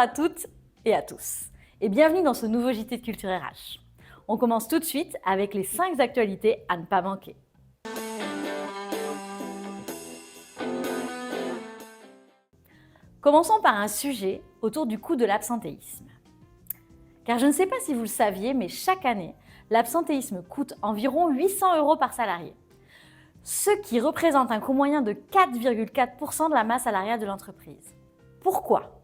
à toutes et à tous et bienvenue dans ce nouveau JT de Culture RH. On commence tout de suite avec les 5 actualités à ne pas manquer. Commençons par un sujet autour du coût de l'absentéisme. Car je ne sais pas si vous le saviez, mais chaque année, l'absentéisme coûte environ 800 € par salarié, ce qui représente un coût moyen de 4,4% de la masse salariale de l'entreprise. Pourquoi ?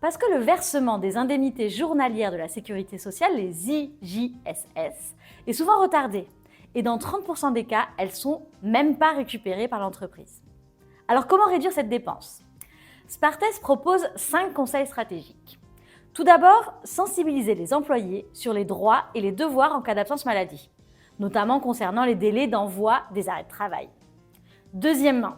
Parce que le versement des indemnités journalières de la sécurité sociale, les IJSS, est souvent retardé et dans 30% des cas, elles ne sont même pas récupérées par l'entreprise. Alors comment réduire cette dépense ? Spartès propose 5 conseils stratégiques. Tout d'abord, sensibiliser les employés sur les droits et les devoirs en cas d'absence maladie, notamment concernant les délais d'envoi des arrêts de travail. Deuxièmement,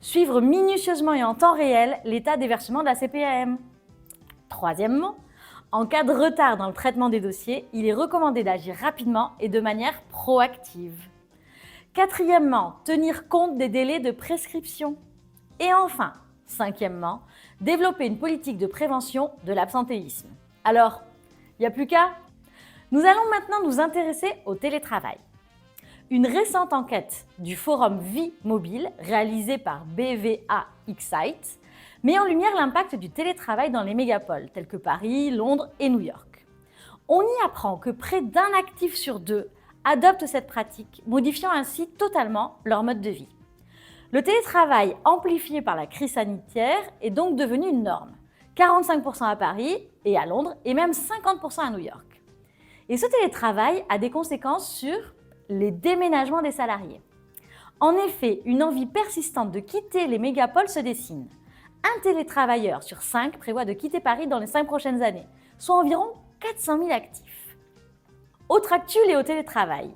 suivre minutieusement et en temps réel l'état des versements de la CPAM. Troisièmement, en cas de retard dans le traitement des dossiers, il est recommandé d'agir rapidement et de manière proactive. Quatrièmement, tenir compte des délais de prescription. Et enfin, cinquièmement, développer une politique de prévention de l'absentéisme. Alors, il n'y a plus qu'à. Nous allons maintenant nous intéresser au télétravail. Une récente enquête du forum Vie Mobile, réalisée par BVA Excite, met en lumière l'impact du télétravail dans les mégapoles, tels que Paris, Londres et New York. On y apprend que près d'un actif sur 2 adopte cette pratique, modifiant ainsi totalement leur mode de vie. Le télétravail amplifié par la crise sanitaire est donc devenu une norme. 45% à Paris et à Londres et même 50% à New York. Et ce télétravail a des conséquences sur les déménagements des salariés. En effet, une envie persistante de quitter les mégapoles se dessine. Un télétravailleur sur 5 prévoit de quitter Paris dans les 5 prochaines années, soit environ 400 000 actifs. Autre actu liée au télétravail.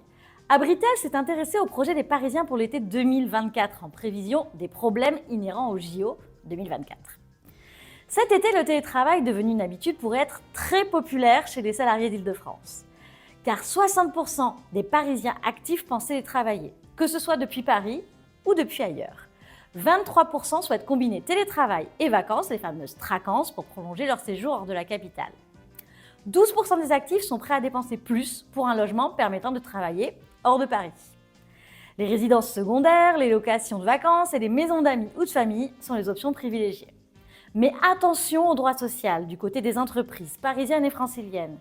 Abritel s'est intéressé au projet des Parisiens pour l'été 2024 en prévision des problèmes inhérents au JO 2024. Cet été, le télétravail, devenu une habitude, pourrait être très populaire chez les salariés d'Île-de-France. Car 60% des Parisiens actifs pensent télétravailler, que ce soit depuis Paris ou depuis ailleurs. 23% souhaitent combiner télétravail et vacances, les fameuses tracances, pour prolonger leur séjour hors de la capitale. 12% des actifs sont prêts à dépenser plus pour un logement permettant de travailler hors de Paris. Les résidences secondaires, les locations de vacances et les maisons d'amis ou de famille sont les options privilégiées. Mais attention au droit social du côté des entreprises parisiennes et franciliennes.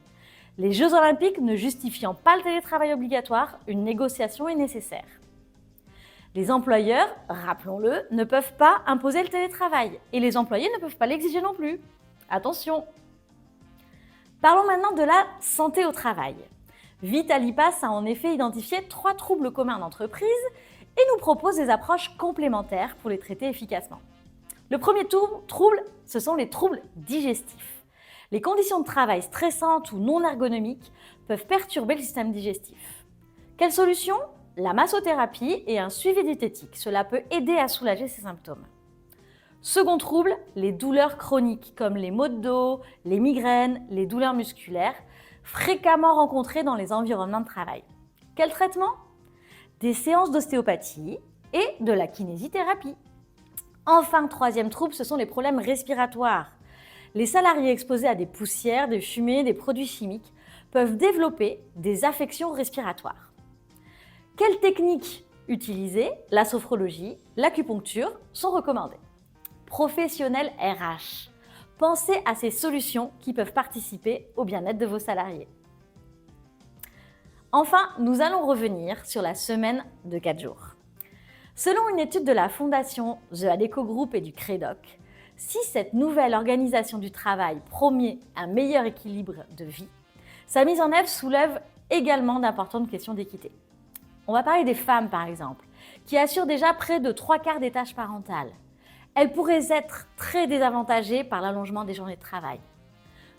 Les Jeux Olympiques ne justifiant pas le télétravail obligatoire, une négociation est nécessaire. Les employeurs, rappelons-le, ne peuvent pas imposer le télétravail et les employés ne peuvent pas l'exiger non plus. Attention! Parlons maintenant de la santé au travail. Vitalipas a en effet identifié 3 troubles communs d'entreprise et nous propose des approches complémentaires pour les traiter efficacement. Le premier trouble, ce sont les troubles digestifs. Les conditions de travail stressantes ou non ergonomiques peuvent perturber le système digestif. Quelle solution ? La massothérapie et un suivi diététique. Cela peut aider à soulager ces symptômes. Second trouble, les douleurs chroniques comme les maux de dos, les migraines, les douleurs musculaires, fréquemment rencontrées dans les environnements de travail. Quel traitement ? Des séances d'ostéopathie et de la kinésithérapie. Enfin, troisième trouble, ce sont les problèmes respiratoires. Les salariés exposés à des poussières, des fumées, des produits chimiques peuvent développer des affections respiratoires. Quelles techniques utiliser ? La sophrologie, l'acupuncture sont recommandées. Professionnels RH, pensez à ces solutions qui peuvent participer au bien-être de vos salariés. Enfin, nous allons revenir sur la semaine de 4 jours. Selon une étude de la fondation The Adecco Group et du Crédoc, si cette nouvelle organisation du travail promet un meilleur équilibre de vie, sa mise en œuvre soulève également d'importantes questions d'équité. On va parler des femmes par exemple, qui assurent déjà près de 3/4 des tâches parentales. Elles pourraient être très désavantagées par l'allongement des journées de travail.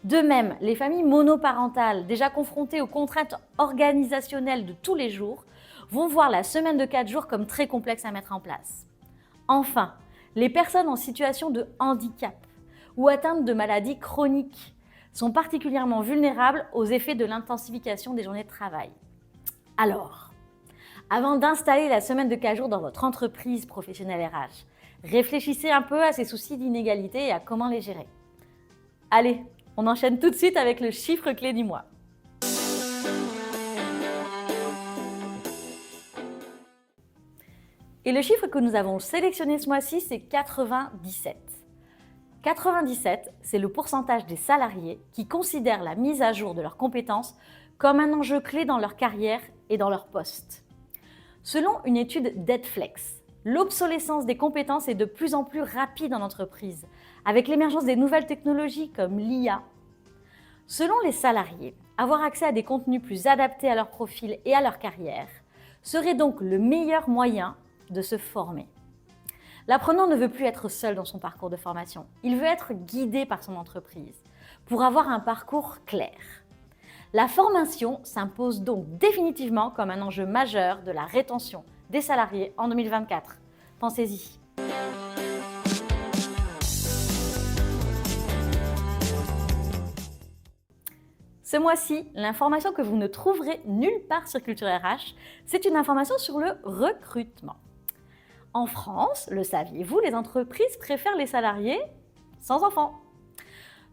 De même, les familles monoparentales, déjà confrontées aux contraintes organisationnelles de tous les jours, vont voir la semaine de 4 jours comme très complexe à mettre en place. Enfin, les personnes en situation de handicap ou atteintes de maladies chroniques sont particulièrement vulnérables aux effets de l'intensification des journées de travail. Alors, avant d'installer la semaine de 4 jours dans votre entreprise professionnelle RH, réfléchissez un peu à ces soucis d'inégalité et à comment les gérer. Allez, on enchaîne tout de suite avec le chiffre clé du mois. Et le chiffre que nous avons sélectionné ce mois-ci, c'est 97. 97, c'est le pourcentage des salariés qui considèrent la mise à jour de leurs compétences comme un enjeu clé dans leur carrière et dans leur poste. Selon une étude d'Edflex, l'obsolescence des compétences est de plus en plus rapide en entreprise, avec l'émergence des nouvelles technologies comme l'IA. Selon les salariés, avoir accès à des contenus plus adaptés à leur profil et à leur carrière serait donc le meilleur moyen de se former. L'apprenant ne veut plus être seul dans son parcours de formation, il veut être guidé par son entreprise pour avoir un parcours clair. La formation s'impose donc définitivement comme un enjeu majeur de la rétention des salariés en 2024. Pensez-y. Ce mois-ci, l'information que vous ne trouverez nulle part sur Culture RH, c'est une information sur le recrutement. En France, le saviez-vous, les entreprises préfèrent les salariés sans enfants.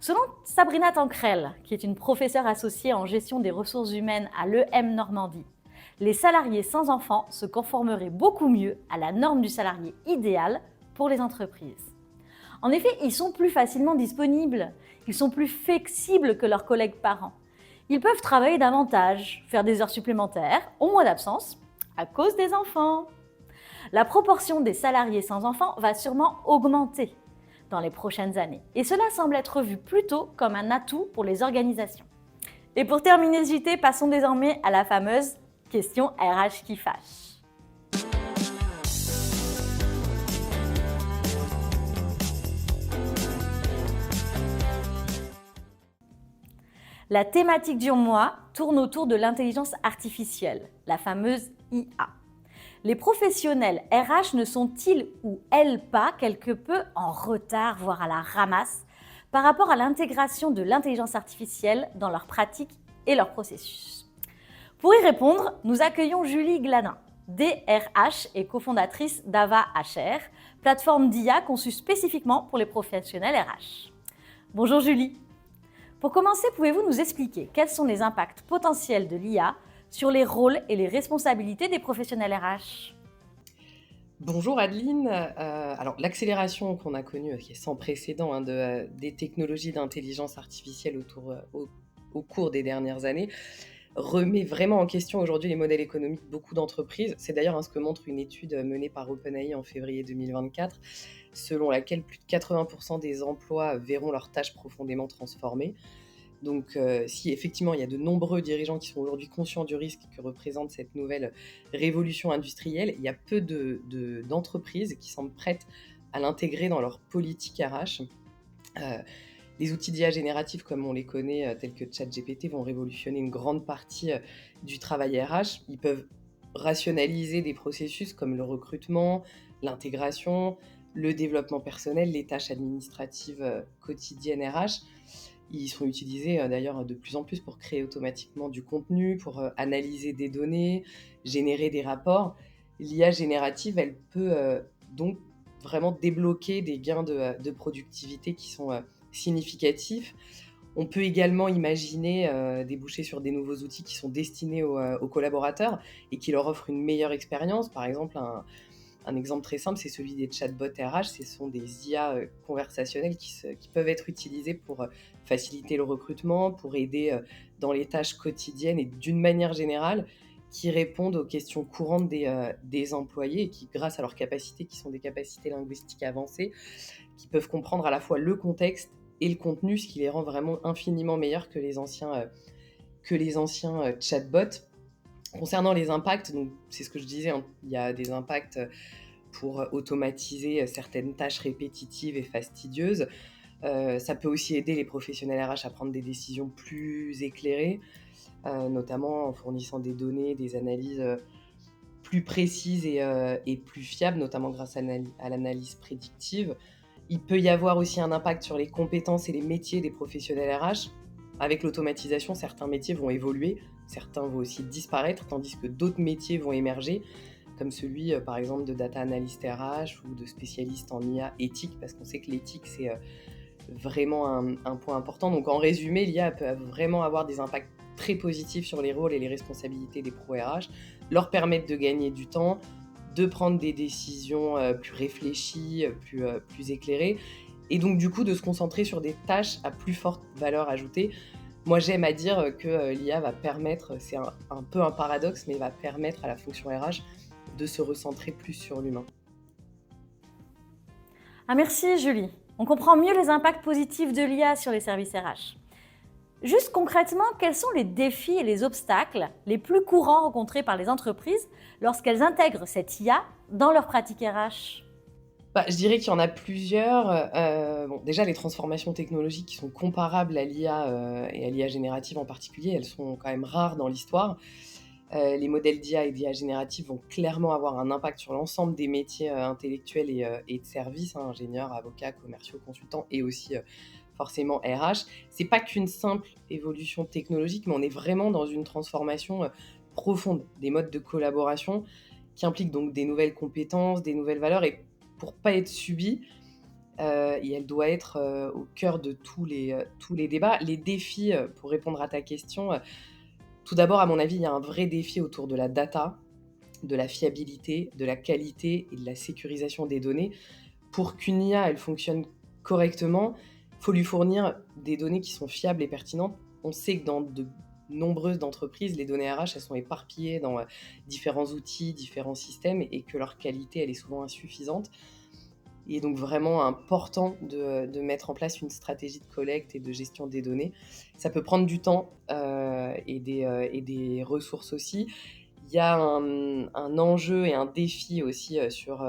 Selon Sabrina Tankrel, qui est une professeure associée en gestion des ressources humaines à l'EM Normandie, les salariés sans enfants se conformeraient beaucoup mieux à la norme du salarié idéal pour les entreprises. En effet, ils sont plus facilement disponibles, ils sont plus flexibles que leurs collègues parents. Ils peuvent travailler davantage, faire des heures supplémentaires, au moins d'absence, à cause des enfants. La proportion des salariés sans enfants va sûrement augmenter dans les prochaines années. Et cela semble être vu plutôt comme un atout pour les organisations. Et pour terminer ce JT, passons désormais à la fameuse question RH qui fâche. La thématique du mois tourne autour de l'intelligence artificielle, la fameuse IA. Les professionnels RH ne sont-ils ou elles pas quelque peu en retard, voire à la ramasse, par rapport à l'intégration de l'intelligence artificielle dans leurs pratiques et leurs processus? Pour y répondre, nous accueillons Julie Gladin, DRH et cofondatrice d'Ava HR, plateforme d'IA conçue spécifiquement pour les professionnels RH. Bonjour Julie. Pour commencer, pouvez-vous nous expliquer quels sont les impacts potentiels de l'IA sur les rôles et les responsabilités des professionnels RH? Bonjour Adeline. Alors l'accélération qu'on a connue, qui est sans précédent des technologies d'intelligence artificielle au cours des dernières années, remet vraiment en question aujourd'hui les modèles économiques de beaucoup d'entreprises. C'est d'ailleurs ce que montre une étude menée par OpenAI en février 2024, selon laquelle plus de 80% des emplois verront leurs tâches profondément transformées. Donc, si effectivement il y a de nombreux dirigeants qui sont aujourd'hui conscients du risque que représente cette nouvelle révolution industrielle, il y a peu d'entreprises qui semblent prêtes à l'intégrer dans leur politique RH. Les outils d'IA génératifs, comme on les connaît, tels que ChatGPT, vont révolutionner une grande partie du travail RH. Ils peuvent rationaliser des processus comme le recrutement, l'intégration, le développement personnel, les tâches administratives quotidiennes RH. Ils sont utilisés d'ailleurs de plus en plus pour créer automatiquement du contenu, pour analyser des données, générer des rapports. L'IA générative, elle peut donc vraiment débloquer des gains de productivité qui sont significatifs. On peut également imaginer déboucher sur des nouveaux outils qui sont destinés aux collaborateurs et qui leur offrent une meilleure expérience. Par exemple, un exemple très simple, c'est celui des chatbots RH. Ce sont des IA conversationnels qui peuvent être utilisés pour faciliter le recrutement, pour aider dans les tâches quotidiennes et d'une manière générale, qui répondent aux questions courantes des employés et qui, grâce à leurs capacités, qui sont des capacités linguistiques avancées, qui peuvent comprendre à la fois le contexte et le contenu, ce qui les rend vraiment infiniment meilleurs que les anciens chatbots. Concernant les impacts, donc c'est ce que je disais, il y a des impacts pour automatiser certaines tâches répétitives et fastidieuses. Ça peut aussi aider les professionnels RH à prendre des décisions plus éclairées, notamment en fournissant des données, des analyses plus précises et plus fiables, notamment grâce à l'analyse prédictive. Il peut y avoir aussi un impact sur les compétences et les métiers des professionnels RH. Avec l'automatisation, certains métiers vont évoluer, certains vont aussi disparaître, tandis que d'autres métiers vont émerger, comme celui, par exemple, de data analyst RH ou de spécialiste en IA éthique, parce qu'on sait que l'éthique, vraiment un point important. Donc en résumé, l'IA peut vraiment avoir des impacts très positifs sur les rôles et les responsabilités des pros RH, leur permettre de gagner du temps, de prendre des décisions plus réfléchies, plus éclairées, et donc du coup de se concentrer sur des tâches à plus forte valeur ajoutée. Moi j'aime à dire que l'IA va permettre, c'est un peu un paradoxe, mais va permettre à la fonction RH de se recentrer plus sur l'humain. Ah, merci Julie. On comprend mieux les impacts positifs de l'IA sur les services RH. Juste concrètement, quels sont les défis et les obstacles les plus courants rencontrés par les entreprises lorsqu'elles intègrent cette IA dans leurs pratiques RH? Bah, je dirais qu'il y en a plusieurs. Bon, déjà, les transformations technologiques qui sont comparables à l'IA, et à l'IA générative en particulier, elles sont quand même rares dans l'histoire. Les modèles d'IA et d'IA générative vont clairement avoir un impact sur l'ensemble des métiers, intellectuels et de services, hein, ingénieurs, avocats, commerciaux, consultants et aussi, forcément RH. C'est pas qu'une simple évolution technologique, mais on est vraiment dans une transformation, profonde des modes de collaboration qui impliquent donc des nouvelles compétences, des nouvelles valeurs, et pour pas être subie, et elle doit être, au cœur de tous les débats. Les défis, pour répondre à ta question, tout d'abord, à mon avis, il y a un vrai défi autour de la data, de la fiabilité, de la qualité et de la sécurisation des données. Pour qu'une IA, elle fonctionne correctement, il faut lui fournir des données qui sont fiables et pertinentes. On sait que dans de nombreuses entreprises, les données RH, elles sont éparpillées dans différents outils, différents systèmes, et que leur qualité, elle est souvent insuffisante. Il est donc vraiment important de mettre en place une stratégie de collecte et de gestion des données. Ça peut prendre du temps et des ressources aussi. Il y a un enjeu et un défi aussi sur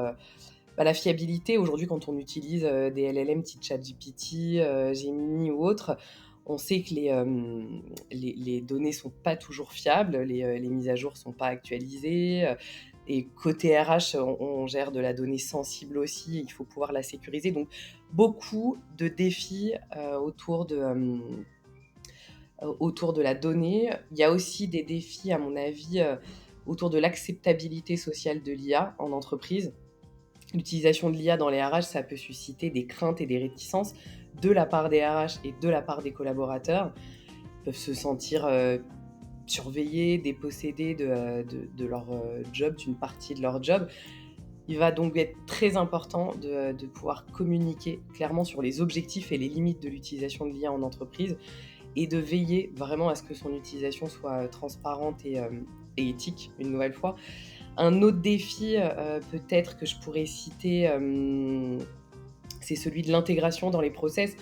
la fiabilité. Aujourd'hui, quand on utilise des LLM type ChatGPT, Gemini ou autres, on sait que les données ne sont pas toujours fiables, les mises à jour ne sont pas actualisées. Et côté RH, on gère de la donnée sensible aussi, il faut pouvoir la sécuriser. Donc, beaucoup de défis autour de la donnée. Il y a aussi des défis, à mon avis, autour de l'acceptabilité sociale de l'IA en entreprise. L'utilisation de l'IA dans les RH, ça peut susciter des craintes et des réticences de la part des RH et de la part des collaborateurs. Ils peuvent se sentir surveillés, dépossédés de leur job, d'une partie de leur job. Il va donc être très important de pouvoir communiquer clairement sur les objectifs et les limites de l'utilisation de l'IA en entreprise, et de veiller vraiment à ce que son utilisation soit transparente et éthique, une nouvelle fois. Un autre défi, peut-être que je pourrais citer, c'est celui de l'intégration dans les process.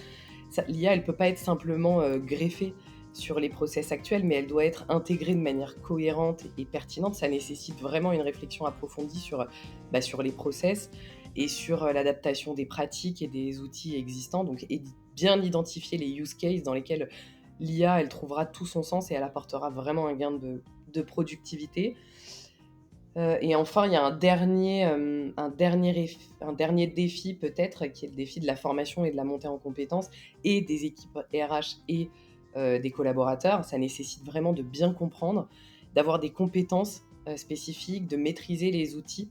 L'IA, elle ne peut pas être simplement greffée sur les process actuels, mais elle doit être intégrée de manière cohérente et pertinente. Ça nécessite vraiment une réflexion approfondie sur les process et sur l'adaptation des pratiques et des outils existants. Donc, et bien identifier les use cases dans lesquels l'IA, elle trouvera tout son sens et elle apportera vraiment un gain de productivité. Et enfin, il y a un dernier défi peut-être, qui est le défi de la formation et de la montée en compétences et des équipes RH et des collaborateurs. Ça nécessite vraiment de bien comprendre, d'avoir des compétences spécifiques, de maîtriser les outils,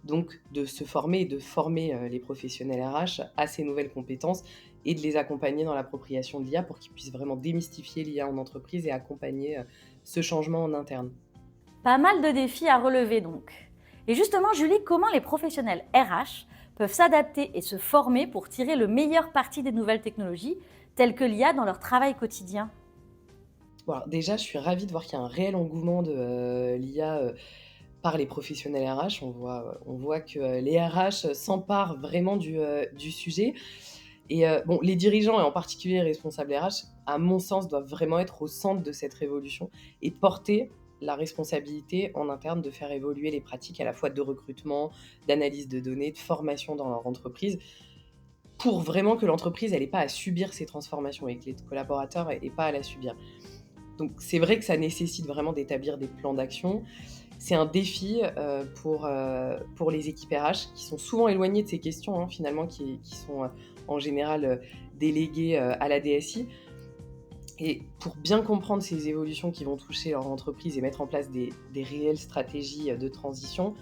donc de se former et de former les professionnels RH à ces nouvelles compétences et de les accompagner dans l'appropriation de l'IA pour qu'ils puissent vraiment démystifier l'IA en entreprise et accompagner ce changement en interne. Pas mal de défis à relever donc. Et justement, Julie, comment les professionnels RH peuvent s'adapter et se former pour tirer le meilleur parti des nouvelles technologies, telles que l'IA, dans leur travail quotidien? Voilà, déjà, je suis ravie de voir qu'il y a un réel engouement de l'IA par les professionnels RH. On voit que les RH s'emparent vraiment du sujet. Et bon, les dirigeants, et en particulier les responsables RH, à mon sens, doivent vraiment être au centre de cette révolution et porter la responsabilité en interne de faire évoluer les pratiques à la fois de recrutement, d'analyse de données, de formation dans leur entreprise, pour vraiment que l'entreprise n'ait pas à subir ces transformations et que les collaborateurs n'aient pas à la subir. Donc c'est vrai que ça nécessite vraiment d'établir des plans d'action. C'est un défi pour les équipes RH qui sont souvent éloignées de ces questions, hein, finalement, qui sont en général déléguées à la DSI. Et pour bien comprendre ces évolutions qui vont toucher leur entreprise et mettre en place des réelles stratégies de transition,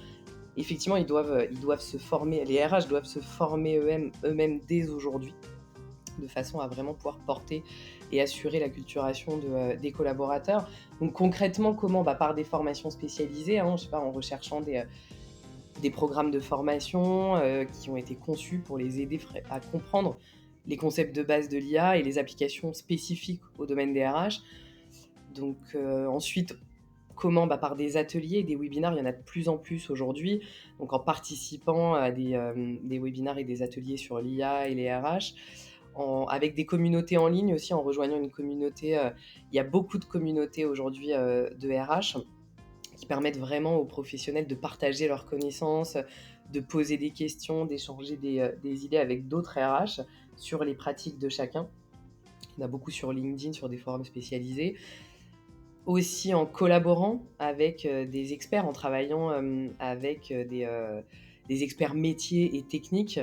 effectivement, ils doivent se former, les RH doivent se former eux-mêmes dès aujourd'hui. de façon à vraiment pouvoir porter et assurer l'acculturation des collaborateurs. Donc concrètement, comment? Par des formations spécialisées, hein, je sais pas, en recherchant des programmes de formation qui ont été conçus pour les aider à comprendre les concepts de base de l'IA et les applications spécifiques au domaine des RH. Donc ensuite, comment? Par des ateliers et des webinaires, il y en a de plus en plus aujourd'hui. Donc en participant à des webinaires et des ateliers sur l'IA et les RH, avec des communautés en ligne aussi, en rejoignant une communauté. Il y a beaucoup de communautés aujourd'hui de RH qui permettent vraiment aux professionnels de partager leurs connaissances, de poser des questions, d'échanger des idées avec d'autres RH sur les pratiques de chacun. Il y en a beaucoup sur LinkedIn, sur des forums spécialisés. Aussi en collaborant avec des experts, en travaillant avec des experts métiers et techniques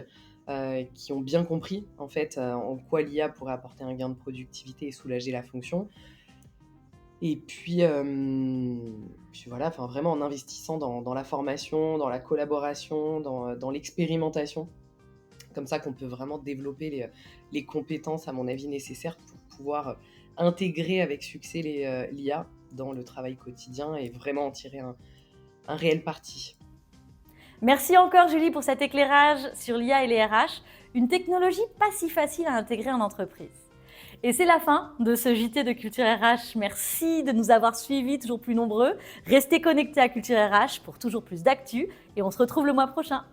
qui ont bien compris en fait en quoi l'IA pourrait apporter un gain de productivité et soulager la fonction. Et puis voilà, enfin vraiment en investissant dans la formation, dans la collaboration, dans l'expérimentation. Comme ça qu'on peut vraiment développer les compétences, à mon avis, nécessaires pour pouvoir intégrer avec succès l'IA dans le travail quotidien et vraiment en tirer un réel parti. Merci encore Julie pour cet éclairage sur l'IA et les RH, une technologie pas si facile à intégrer en entreprise. Et c'est la fin de ce JT de Culture RH. Merci de nous avoir suivis, toujours plus nombreux. Restez connectés à Culture RH pour toujours plus d'actu et on se retrouve le mois prochain.